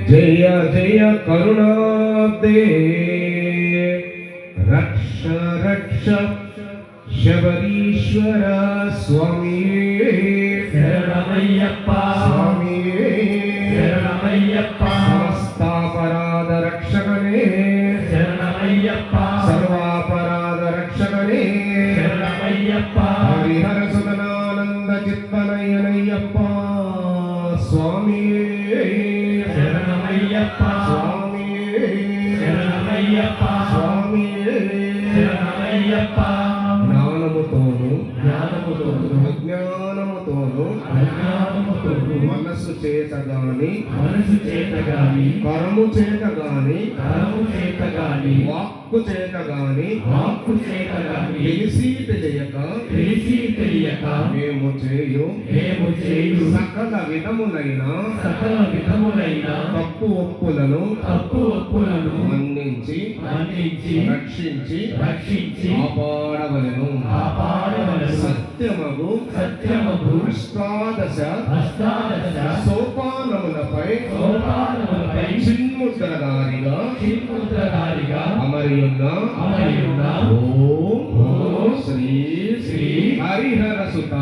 జయ జయ కరుణాబ్దే రక్ష రక్ష శబరీశ్వర స్వామి శరణమయ్యప్ప స్వామి శరణమయ్యప్ప సమస్తాపరాధ రక్షకనే శరణమయ్యప్ప సర్వాపరాధ రక్షకనే శరణమయ్యప్ప హరిహర సుదనానంద చిత్తనయనయ్యప్ప స్వామి శరణమయ్యప్ప స్వామి శరణమయ్యప్ప స్వామి శరణమయ్యప్ప జ్ఞానముతోను జ్ఞానముతోను అజ్ఞానముతోను అజ్ఞానముతోను మనస్సు చేత గాని మనసు చేత గాని కరము చేత గాని కరము చేత గాని వాక్కు చేత గాని వాక్కు చేత గాని తెలిసి తెలియక తెలిసి తెలియక మేము చేయు సకల విధములైన సకల విధములైన తప్పు ఒప్పులను తప్పు ఒప్పులను మన్నించి రక్షించి కాపాడవలెను సత్యమగు అష్టాదశ సోపానములపై చిన్ముద్రధారిగా అమరియున్న ఓం శ్రీ శ్రీ హరిహర సుత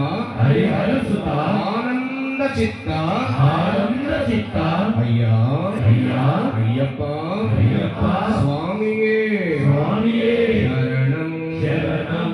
ఆనంద చిత్త అయ్యా అయ్యప్ప స్వామియే శరణం శరణం